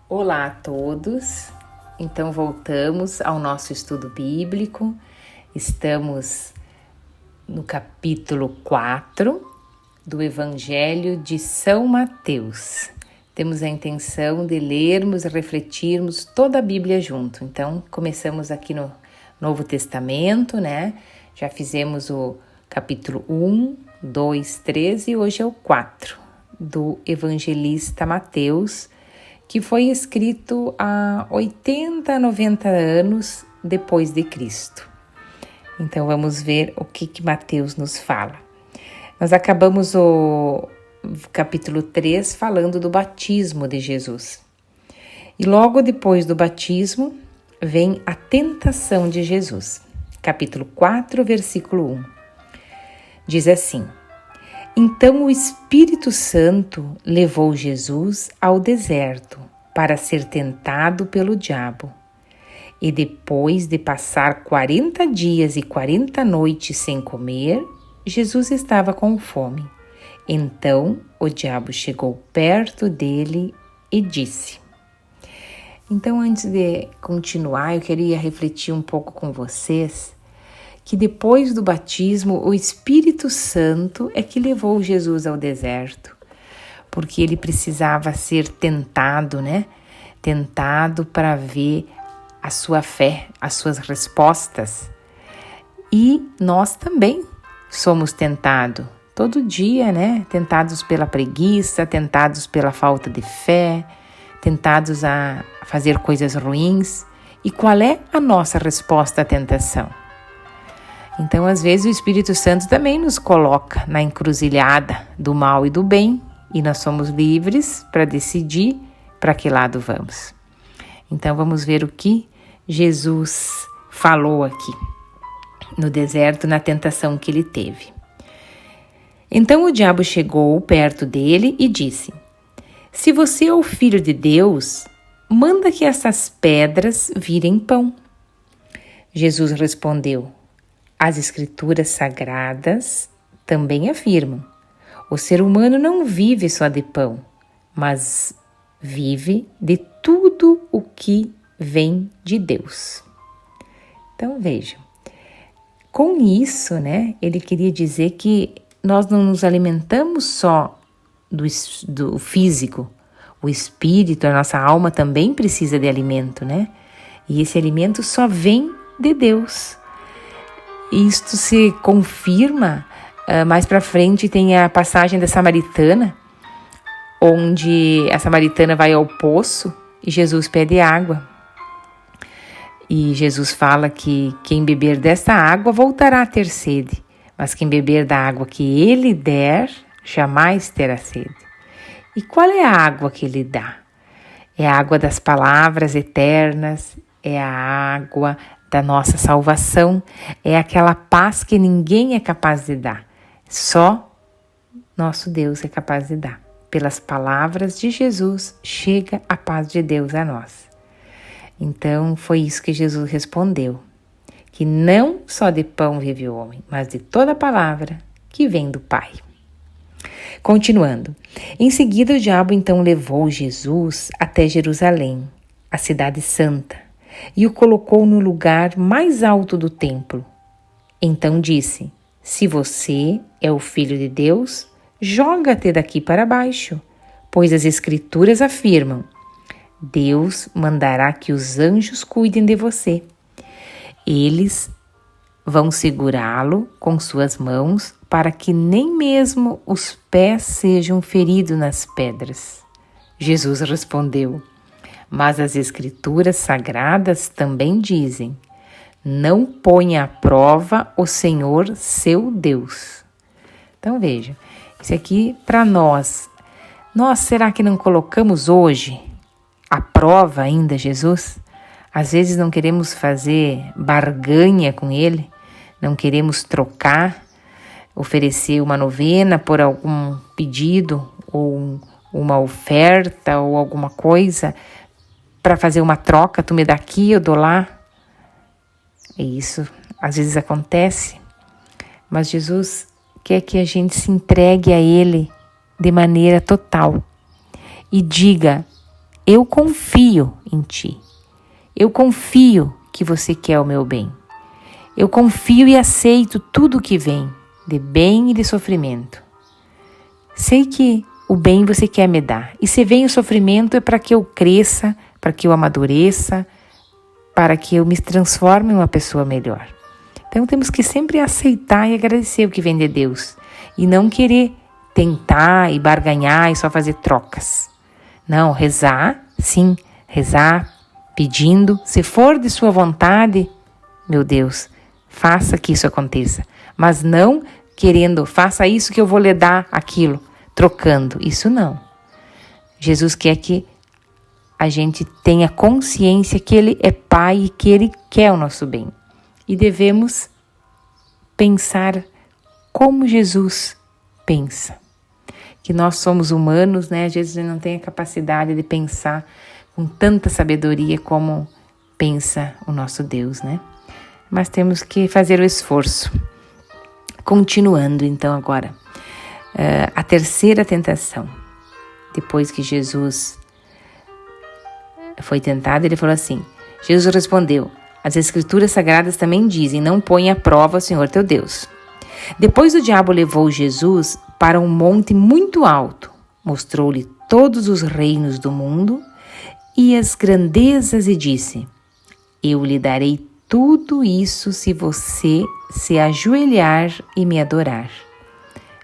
Olá a todos, então voltamos ao nosso estudo bíblico, estamos no capítulo 4 do Evangelho de São Mateus. Temos a intenção de lermos e refletirmos toda a Bíblia junto, então começamos aqui no Novo Testamento, né? Já fizemos o capítulo 1, 2, 3 e hoje é o 4 do evangelista Mateus, que foi escrito há 80, 90 anos depois de Cristo. Então vamos ver o que Mateus nos fala. Nós acabamos o capítulo 3 falando do batismo de Jesus. E logo depois do batismo vem a tentação de Jesus. Capítulo 4, versículo 1. Diz assim: Então o Espírito Santo levou Jesus ao deserto para ser tentado pelo diabo. E depois de passar 40 dias e 40 noites sem comer, Jesus estava com fome. Então o diabo chegou perto dele e disse... Então, antes de continuar, eu queria refletir um pouco com vocês que depois do batismo, o Espírito Santo é que levou Jesus ao deserto, porque ele precisava ser tentado, né? Tentado para ver a sua fé, as suas respostas. E nós também somos tentados, todo dia, né? Tentados pela preguiça, tentados pela falta de fé, tentados a fazer coisas ruins. E qual é a nossa resposta à tentação? Então, às vezes, o Espírito Santo também nos coloca na encruzilhada do mal e do bem, e nós somos livres para decidir para que lado vamos. Então, vamos ver o que Jesus falou aqui no deserto, na tentação que ele teve. Então, o diabo chegou perto dele e disse: Se você é o Filho de Deus, manda que essas pedras virem pão. Jesus respondeu: As Escrituras Sagradas também afirmam: o ser humano não vive só de pão, mas vive de tudo o que vem de Deus. Então vejam, com isso, né, ele queria dizer que nós não nos alimentamos só do físico, o espírito, a nossa alma também precisa de alimento, né? E esse alimento só vem de Deus. Isto se confirma, mais para frente tem a passagem da Samaritana, onde a Samaritana vai ao poço e Jesus pede água. E Jesus fala que quem beber desta água voltará a ter sede, mas quem beber da água que ele der, jamais terá sede. E qual é a água que ele dá? É a água das palavras eternas, é a água da nossa salvação, é aquela paz que ninguém é capaz de dar. Só nosso Deus é capaz de dar. Pelas palavras de Jesus, chega a paz de Deus a nós. Então, foi isso que Jesus respondeu, que não só de pão vive o homem, mas de toda palavra que vem do Pai. Continuando, em seguida o diabo então levou Jesus até Jerusalém, a cidade santa, e o colocou no lugar mais alto do templo. Então disse: Se você é o Filho de Deus, joga-te daqui para baixo, pois as Escrituras afirmam: Deus mandará que os anjos cuidem de você. Eles vão segurá-lo com suas mãos para que nem mesmo os pés sejam feridos nas pedras. Jesus respondeu: Mas as Escrituras Sagradas também dizem: Não ponha à prova o Senhor seu Deus. Então veja, isso aqui para nós. Nós, será que não colocamos hoje à prova ainda Jesus? Às vezes não queremos fazer barganha com Ele, não queremos trocar, oferecer uma novena por algum pedido ou uma oferta ou alguma coisa para fazer uma troca, tu me dá aqui, eu dou lá. E isso às vezes acontece, mas Jesus quer que a gente se entregue a Ele de maneira total e diga eu confio em ti. Eu confio que você quer o meu bem. Eu confio e aceito tudo que vem, de bem e de sofrimento. Sei que o bem você quer me dar. E se vem o sofrimento é para que eu cresça, para que eu amadureça, para que eu me transforme em uma pessoa melhor. Então temos que sempre aceitar e agradecer o que vem de Deus. E não querer tentar e barganhar e só fazer trocas. Não, rezar, sim, rezar, pedindo. Se for de sua vontade, meu Deus, faça que isso aconteça. Mas não querendo, faça isso que eu vou lhe dar aquilo, trocando. Isso não. Jesus quer que a gente tenha consciência que Ele é Pai e que Ele quer o nosso bem. E devemos pensar como Jesus pensa. Que nós somos humanos, né? Às vezes a gente não tem a capacidade de pensar com tanta sabedoria como pensa o nosso Deus, né? Mas temos que fazer o esforço. Continuando então agora, a terceira tentação. Depois que Jesus foi tentado, ele falou assim, Jesus respondeu, as escrituras sagradas também dizem, não põe à prova o Senhor teu Deus. Depois o diabo levou Jesus para um monte muito alto, mostrou-lhe todos os reinos do mundo e as grandezas e disse, eu lhe darei tudo isso se você se ajoelhar e me adorar.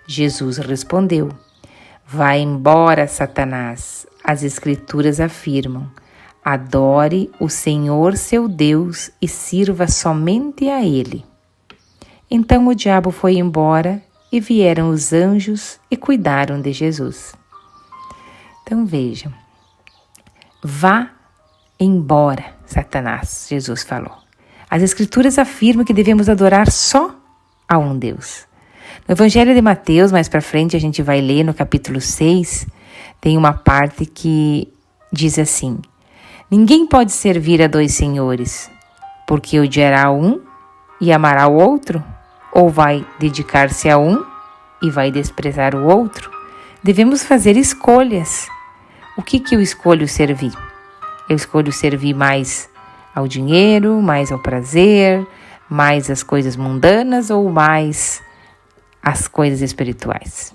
Jesus respondeu, vai embora, Satanás, as escrituras afirmam, adore o Senhor seu Deus e sirva somente a Ele. Então o diabo foi embora e vieram os anjos e cuidaram de Jesus. Então vejam, vá embora, Satanás, Jesus falou. As escrituras afirmam que devemos adorar só a um Deus. No Evangelho de Mateus, mais para frente, a gente vai ler no capítulo 6, tem uma parte que diz assim, ninguém pode servir a dois senhores, porque odiará um e amará o outro, ou vai dedicar-se a um e vai desprezar o outro. Devemos fazer escolhas. O que eu escolho servir? Eu escolho servir mais ao dinheiro, mais ao prazer, mais às coisas mundanas ou mais às coisas espirituais?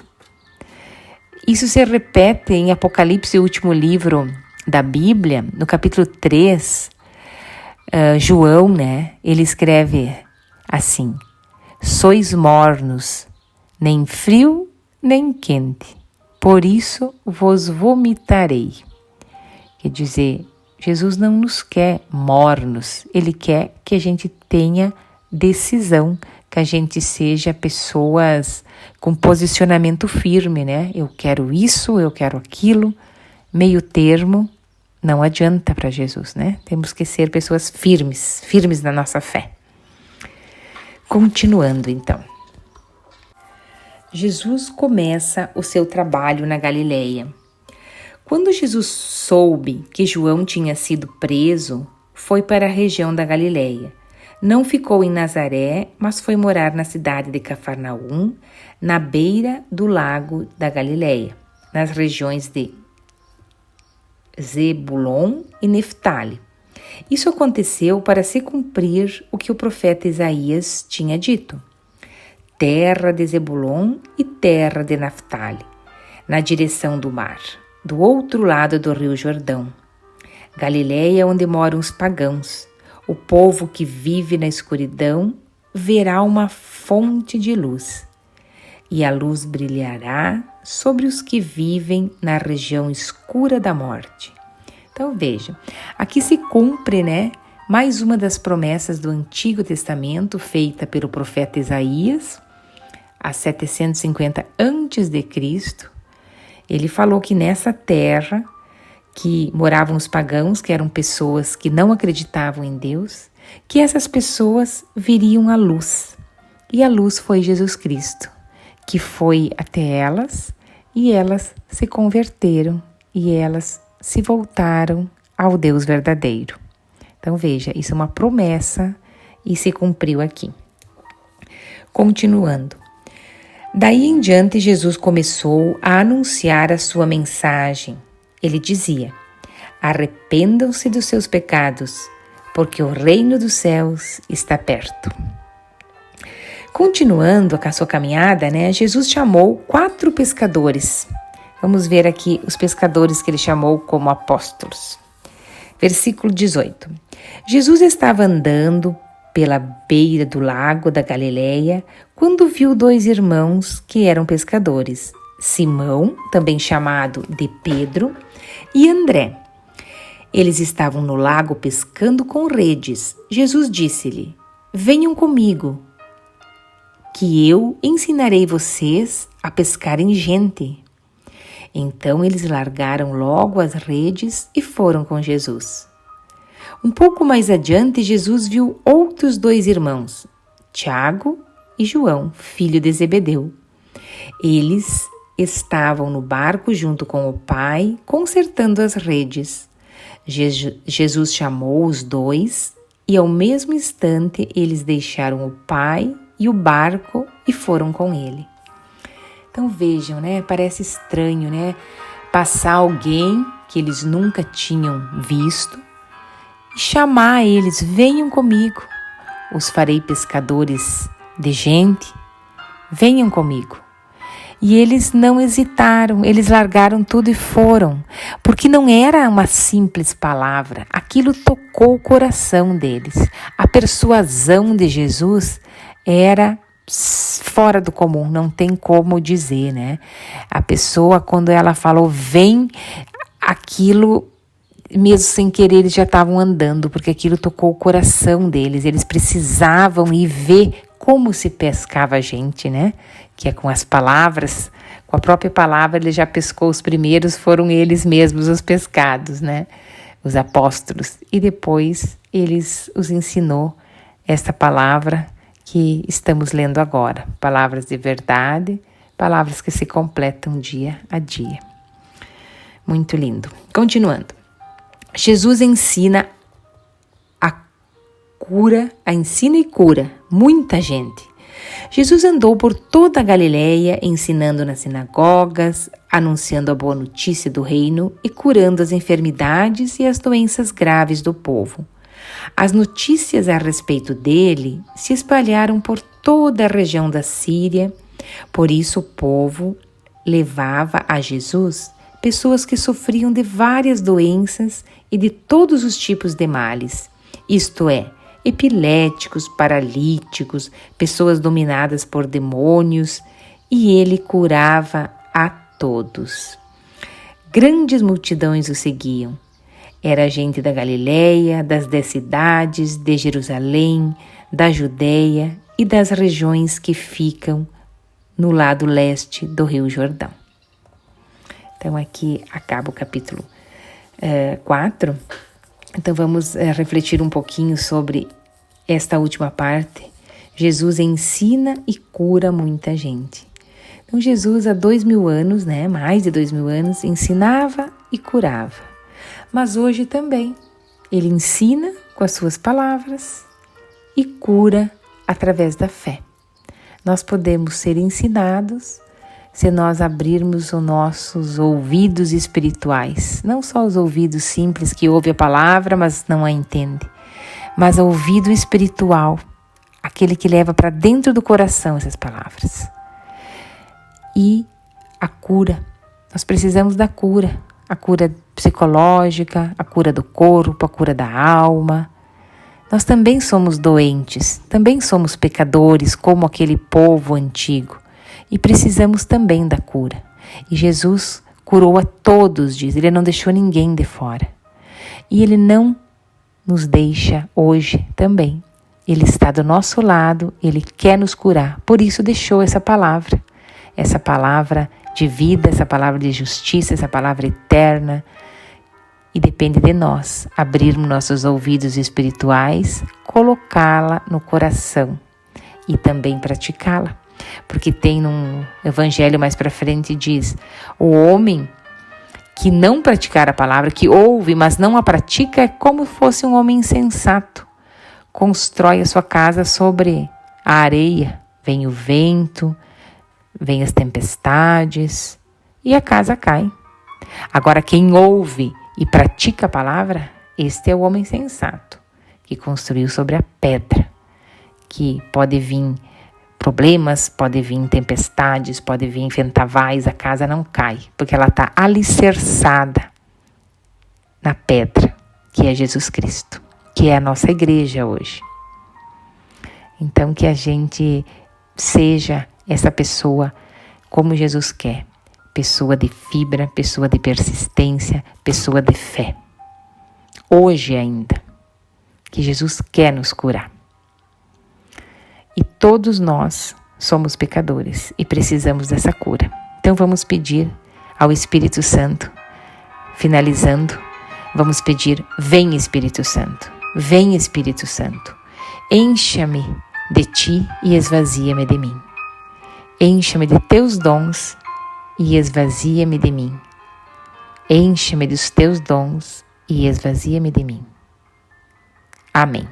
Isso se repete em Apocalipse, o último livro da Bíblia, no capítulo 3, João, né? Ele escreve assim, sois mornos, nem frio, nem quente, por isso vos vomitarei. Quer dizer, Jesus não nos quer mornos, Ele quer que a gente tenha decisão, que a gente seja pessoas com posicionamento firme, né? Eu quero isso, eu quero aquilo, meio termo, não adianta para Jesus, né? Temos que ser pessoas firmes na nossa fé. Continuando então. Jesus começa o seu trabalho na Galileia. Quando Jesus soube que João tinha sido preso, foi para a região da Galileia. Não ficou em Nazaré, mas foi morar na cidade de Cafarnaum, na beira do lago da Galileia, nas regiões de Zebulon e Neftali. Isso aconteceu para se cumprir o que o profeta Isaías tinha dito. Terra de Zebulon e terra de Neftali, na direção do mar, do outro lado do rio Jordão. Galileia, onde moram os pagãos. O povo que vive na escuridão verá uma fonte de luz, e a luz brilhará sobre os que vivem na região escura da morte. Então vejam, aqui se cumpre, né, mais uma das promessas do Antigo Testamento feita pelo profeta Isaías, há 750 a.C. Ele falou que nessa terra que moravam os pagãos, que eram pessoas que não acreditavam em Deus, que essas pessoas viriam à luz. E a luz foi Jesus Cristo, que foi até elas e elas se converteram e elas se voltaram ao Deus verdadeiro. Então veja, isso é uma promessa e se cumpriu aqui. Continuando. Daí em diante Jesus começou a anunciar a sua mensagem. Ele dizia, Arrependam-se dos seus pecados, porque o reino dos céus está perto. Continuando a sua caminhada, Jesus chamou 4 pescadores. Vamos ver aqui os pescadores que ele chamou como apóstolos. Versículo 18. Jesus estava andando pela beira do lago da Galileia quando viu 2 irmãos que eram pescadores, Simão, também chamado de Pedro, e André. Eles estavam no lago pescando com redes. Jesus disse-lhe: venham comigo, que eu ensinarei vocês a pescarem gente. Então eles largaram logo as redes e foram com Jesus. Um pouco mais adiante, Jesus viu outros 2 irmãos, Tiago e João, filho de Zebedeu. Eles estavam no barco junto com o pai, consertando as redes. Jesus chamou os 2 e ao mesmo instante eles deixaram o pai e o barco e foram com ele. Então vejam, parece estranho, passar alguém que eles nunca tinham visto e chamar eles: venham comigo, os farei pescadores de gente, venham comigo. E eles não hesitaram, eles largaram tudo e foram, porque não era uma simples palavra, aquilo tocou o coração deles. A persuasão de Jesus era fora do comum, não tem como dizer, A pessoa, quando ela falou vem, aquilo, mesmo sem querer, eles já estavam andando, porque aquilo tocou o coração deles. Eles precisavam ir ver como se pescava a gente, Que é com as palavras, com a própria palavra ele já pescou os primeiros, foram eles mesmos os pescados, Os apóstolos. E depois eles os ensinou esta palavra que estamos lendo agora. Palavras de verdade, palavras que se completam dia a dia. Muito lindo. Continuando. Jesus ensina e cura muita gente. Jesus andou por toda a Galileia, ensinando nas sinagogas, anunciando a boa notícia do reino e curando as enfermidades e as doenças graves do povo. As notícias a respeito dele se espalharam por toda a região da Síria, por isso o povo levava a Jesus pessoas que sofriam de várias doenças e de todos os tipos de males, isto é, epiléticos, paralíticos, pessoas dominadas por demônios, e ele curava a todos. Grandes multidões o seguiam. Era gente da Galileia, das 10 cidades, de Jerusalém, da Judeia e das regiões que ficam no lado leste do Rio Jordão. Então aqui acaba o capítulo 4. Então vamos refletir um pouquinho sobre esta última parte. Jesus ensina e cura muita gente. Então Jesus há 2000 anos, mais de 2000 anos, ensinava e curava. Mas hoje também ele ensina com as suas palavras e cura através da fé. Nós podemos ser ensinados se nós abrirmos os nossos ouvidos espirituais, não só os ouvidos simples que ouvem a palavra, mas não a entende, mas o ouvido espiritual, aquele que leva para dentro do coração essas palavras. E a cura, nós precisamos da cura, a cura psicológica, a cura do corpo, a cura da alma. Nós também somos doentes, também somos pecadores, como aquele povo antigo. E precisamos também da cura. E Jesus curou a todos, diz. Ele não deixou ninguém de fora. E Ele não nos deixa hoje também. Ele está do nosso lado, Ele quer nos curar. Por isso deixou essa palavra de vida, essa palavra de justiça, essa palavra eterna. E depende de nós abrirmos nossos ouvidos espirituais, colocá-la no coração e também praticá-la. Porque tem num evangelho mais para frente, diz: o homem que não praticar a palavra, que ouve, mas não a pratica, é como fosse um homem insensato. Constrói a sua casa sobre a areia. Vem o vento, vem as tempestades e a casa cai. Agora, quem ouve e pratica a palavra, este é o homem sensato, que construiu sobre a pedra, que pode vir problemas, pode vir tempestades, pode vir vendavais, a casa não cai, porque ela está alicerçada na pedra, que é Jesus Cristo, que é a nossa igreja hoje. Então, que a gente seja essa pessoa como Jesus quer, pessoa de fibra, pessoa de persistência, pessoa de fé. Hoje ainda, que Jesus quer nos curar. E todos nós somos pecadores e precisamos dessa cura. Então vamos pedir ao Espírito Santo, finalizando, vamos pedir: vem Espírito Santo, vem Espírito Santo, encha-me de ti e esvazia-me de mim. Encha-me de teus dons e esvazia-me de mim. Encha-me dos teus dons e esvazia-me de mim. Amém.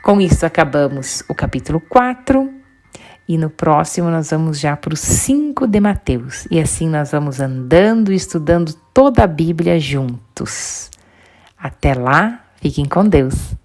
Com isso acabamos o capítulo 4 e no próximo nós vamos já para o 5 de Mateus. E assim nós vamos andando e estudando toda a Bíblia juntos. Até lá, fiquem com Deus.